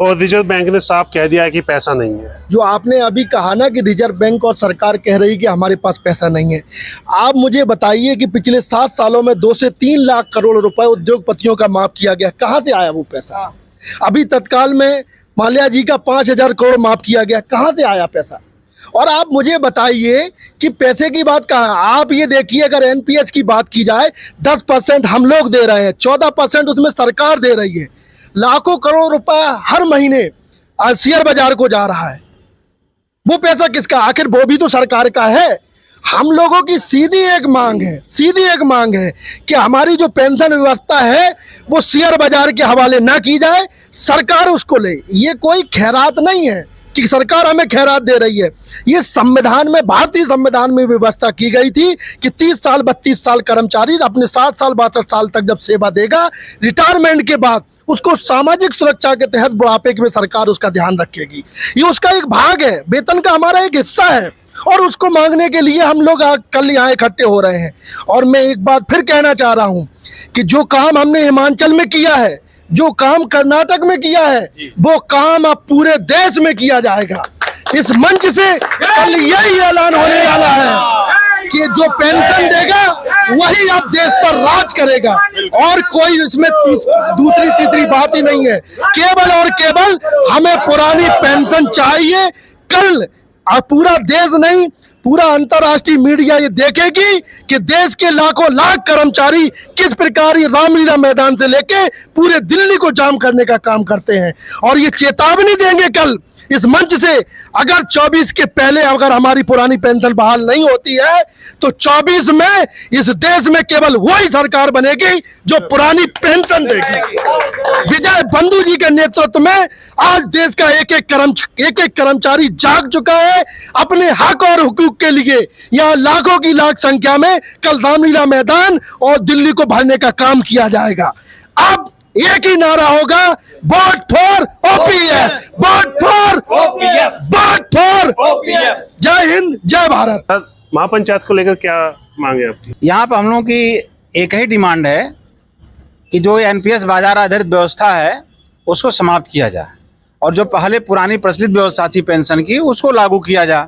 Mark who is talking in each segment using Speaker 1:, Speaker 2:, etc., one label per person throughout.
Speaker 1: और reserve bank ने साफ कह दिया है कि पैसा नहीं है।
Speaker 2: जो आपने अभी कहा ना कि रिजर्व बैंक और सरकार कह रही कि हमारे पास पैसा नहीं है, आप मुझे बताइए कि पिछले 7 सालों में 2 से 3 लाख करोड़ रुपए उद्योगपतियों का माफ किया गया, कहाँ से आया वो पैसा? अभी तत्काल में माल्या जी का 5,000 करोड़ माफ किया गया, कहाँ से आया पैसा? और आप मुझे बताइए कि पैसे की बात कहाँ? आप ये देखिए, अगर एनपीएस की बात की जाए 10% हम लोग दे रहे हैं, 14% उसमें सरकार दे रही है। लाखों करोड़ रुपए हर महीने शेयर बाजार को जा रहा है। वो पैसा किसका? आखिर वो भी तो सरकार का है। हम लोगों की सीधी एक मांग है कि हमारी जो पेंशन व्यवस्था है वो शेयर बाजार के हवाले ना की जाए, सरकार उसको ले। ये कोई खैरात नहीं है कि सरकार हमें खैरात दे रही है। ये संविधान में, भारतीय संविधान में व्यवस्था की गई थी कि 30 साल 32 साल कर्मचारी अपने 60 साल 62 साल तक जब सेवा देगा, रिटायरमेंट के बाद उसको सामाजिक सुरक्षा के तहत बुढ़ापे में सरकार उसका ध्यान रखेगी। ये उसका एक भाग है, वेतन का हमारा एक हिस्सा है, और उसको मांगने के लिए हम लोग कल यहाँ इकट्ठे हो रहे हैं। और मैं एक बात फिर कहना चाह रहा हूँ कि जो काम हमने हिमाचल में किया है, जो काम कर्नाटक में किया है, वो काम अब पूरे देश में किया जाएगा। इस मंच से कल यही ऐलान होने वाला है कि जो पेंशन देगा वही अब देश पर राज करेगा, और कोई इसमें दूसरी तीसरी बात ही नहीं है। केवल और केवल हमें पुरानी पेंशन चाहिए। कल पूरा देश नहीं, पूरा अंतर्राष्ट्रीय मीडिया ये देखेगी कि देश के लाखों लाख कर्मचारी किस प्रकार ये रामलीला मैदान से लेके पूरे दिल्ली को जाम करने का काम करते हैं। और ये चेतावनी देंगे कल इस मंच से, अगर 24 के पहले अगर हमारी पुरानी पेंशन बहाल नहीं होती है तो 24 में इस देश में केवल वही सरकार बनेगी जो पुरानी पेंशन देगी। विजय बंधु जी के नेतृत्व में आज देश का एक एक कर्मचारी जाग चुका है अपने हक और हुकूक के लिए। यहाँ लाखों की लाख संख्या में कल रामलीला मैदान और दिल्ली को भरने का काम किया जाएगा। अब एक ही नारा होगा, vote for OPS, vote for OPS, vote for OPS. जय हिंद, जय भारत।
Speaker 1: महापंचायत को लेकर क्या मांगे आपकी?
Speaker 3: यहाँ पर हम लोगों की एक ही डिमांड है कि जो एनपीएस बाजार आधारित व्यवस्था है उसको समाप्त किया जाए, और जो पहले पुरानी प्रचलित व्यवस्था थी पेंशन की उसको लागू किया जाए।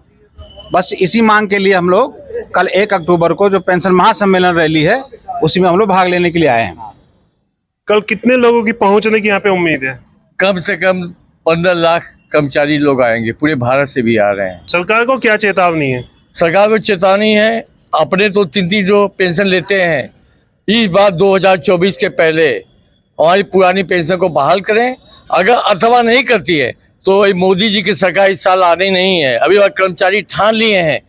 Speaker 3: बस इसी मांग के लिए हम लोग कल 1 अक्टूबर को जो पेंशन महासम्मेलन रैली है उसी में हम लोग भाग लेने के लिए आए हैं।
Speaker 1: कल कितने लोगों की पहुंचने की यहाँ पे उम्मीद है?
Speaker 4: कम से कम 15 लाख कर्मचारी लोग आएंगे, पूरे भारत से भी आ रहे हैं।
Speaker 1: सरकार को क्या चेतावनी है?
Speaker 4: सरकार को चेतावनी है, अपने तो 3 जो पेंशन लेते हैं, इस बार 2024 के पहले हमारी पुरानी पेंशन को बहाल करें। अगर अथवा नहीं करती है तो मोदी जी की सरकार इस साल आनी नहीं है। अभी वह कर्मचारी ठान लिए हैं,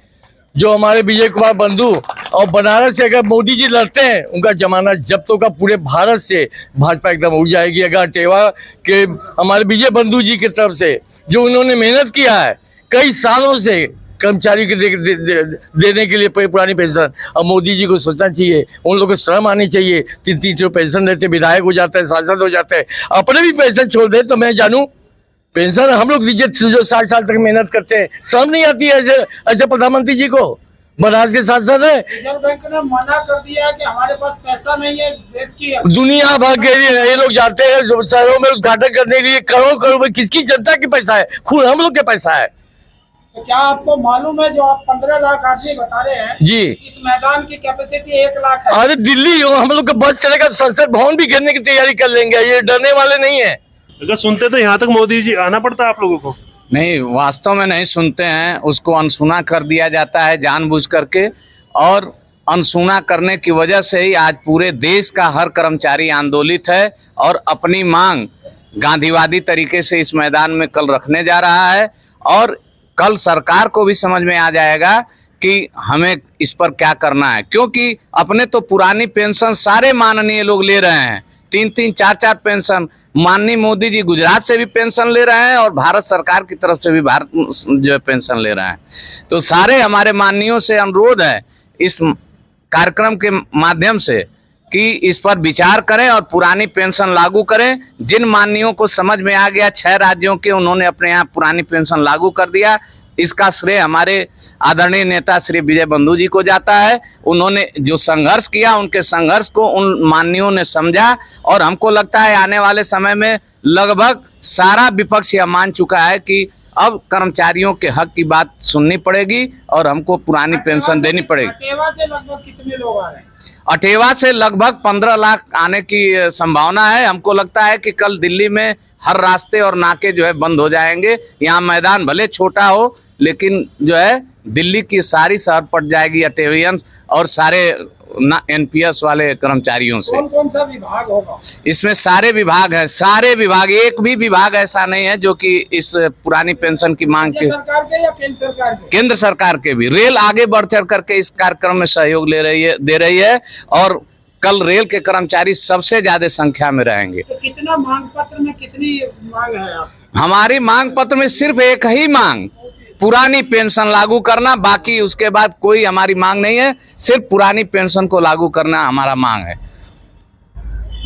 Speaker 4: जो हमारे विजय कुमार बंधु और बनारस से अगर मोदी जी लड़ते हैं उनका जमाना जब्त होगा, पूरे भारत से भाजपा एकदम उड़ जाएगी। अगर टेवा के हमारे विजय बंधु जी की तरफ से जो उन्होंने मेहनत किया है कई सालों से कर्मचारी को देने के लिए पुरानी पेंशन, और मोदी जी को सोचना चाहिए, उन लोगों को शर्म आनी चाहिए। 3 जो पेंशन लेते, विधायक हो जाते हैं, सांसद हो जाते हैं, अपने भी पेंशन छोड़ दे। तो मैं जानूँ पेंशन हम लोग दीजिए जो 60 साल तक मेहनत करते हैं, शर्म नहीं आती है ऐसे प्रधानमंत्री जी को? बनारस के सांसद है,
Speaker 5: रिजर्व बैंक ने मना कर दिया कि हमारे पास पैसा नहीं है देश की।
Speaker 4: दुनिया भर के ये लोग जाते हैं शहरों में उद्घाटन करने के लिए, करोड़ करोड़ में किसकी जनता की पैसा है? खून हम लोग के पैसा है।
Speaker 5: तो क्या आपको मालूम है जो आप 15 लाख आदमी बता रहे हैं
Speaker 4: जी,
Speaker 5: इस मैदान की कैपेसिटी 1 लाख है।
Speaker 4: अरे दिल्ली हो, हम लोग का बस चलेगा, संसद भवन भी घेरने की तैयारी कर लेंगे, ये डरने वाले नहीं है।
Speaker 1: अगर सुनते तो यहाँ तक मोदी जी आना पड़ता है आप लोगों को?
Speaker 3: नहीं, वास्तव में नहीं सुनते हैं, उसको अनसुना कर दिया जाता है जानबूझ करके, और अनसुना करने की वजह से ही आज पूरे देश का हर कर्मचारी आंदोलित है और अपनी मांग गांधीवादी तरीके से इस मैदान में कल रखने जा रहा है। और कल सरकार को भी समझ में आ जाएगा कि हमें इस पर क्या करना है, क्योंकि अपने तो पुरानी पेंशन सारे माननीय लोग ले रहे हैं, 3-3 4-4 पेंशन। माननीय मोदी जी गुजरात से भी पेंशन ले रहे हैं और भारत सरकार की तरफ से भी भारत जो पेंशन ले रहे हैं। तो सारे हमारे माननीयों से अनुरोध है इस कार्यक्रम के माध्यम से कि इस पर विचार करें और पुरानी पेंशन लागू करें। जिन माननीयों को समझ में आ गया, 6 राज्यों के, उन्होंने अपने यहाँ पुरानी पेंशन लागू कर दिया। इसका श्रेय हमारे आदरणीय नेता श्री विजय बंधु जी को जाता है। उन्होंने जो संघर्ष किया, उनके संघर्ष को उन माननीयों ने समझा, और हमको लगता है आने वाले समय में लगभग सारा विपक्ष यह मान चुका है कि अब कर्मचारियों के हक की बात सुननी पड़ेगी और हमको पुरानी पेंशन देनी पड़ेगी।
Speaker 5: अटेवा से लगभग कितने लोग आ रहे हैं?
Speaker 3: अटेवा से लगभग 15 लाख आने की संभावना है। हमको लगता है कि कल दिल्ली में हर रास्ते और नाके जो है बंद हो जाएंगे। यहाँ मैदान भले छोटा हो लेकिन जो है दिल्ली की सारी शहर पट जाएगी अटेवियंस और सारे एनपीएस वाले कर्मचारियों से।
Speaker 5: कौन कौन सा विभाग होगा?
Speaker 3: इसमें सारे विभाग हैं, सारे विभाग, एक भी विभाग ऐसा नहीं है जो कि इस पुरानी पेंशन की मांग
Speaker 5: राज्य सरकार के या केंद्र सरकार के?
Speaker 3: केंद्र सरकार के भी। रेल आगे बढ़ चढ़ करके इस कार्यक्रम में सहयोग दे रही है और कल रेल के कर्मचारी सबसे ज्यादा संख्या में रहेंगे।
Speaker 5: तो कितना मांग पत्र में कितनी मांग है आप?
Speaker 3: हमारी मांग पत्र में सिर्फ एक ही मांग, पुरानी पेंशन लागू करना। बाकी उसके बाद कोई हमारी मांग नहीं है, सिर्फ पुरानी पेंशन को लागू करना हमारा मांग है।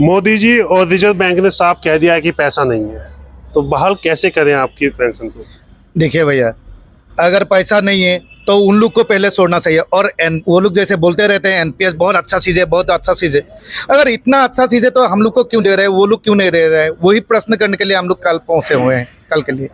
Speaker 1: मोदी जी और रिजर्व बैंक ने साफ कह दिया है कि पैसा नहीं है, तो बहाल कैसे करें आपकी पेंशन को?
Speaker 6: देखिए भैया, अगर पैसा नहीं है तो उन लोग को पहले छोड़ना चाहिए। और वो लोग जैसे बोलते रहते हैं एनपीएस बहुत अच्छा चीज़ है, बहुत अच्छा चीज़ है। अगर इतना अच्छा चीज़ है तो हम लोग को क्यों दे रहे हैं, वो लोग क्यों नहीं दे रहे हैं? वही प्रश्न करने के लिए हम लोग कल पहुँचे हुए हैं, कल के लिए।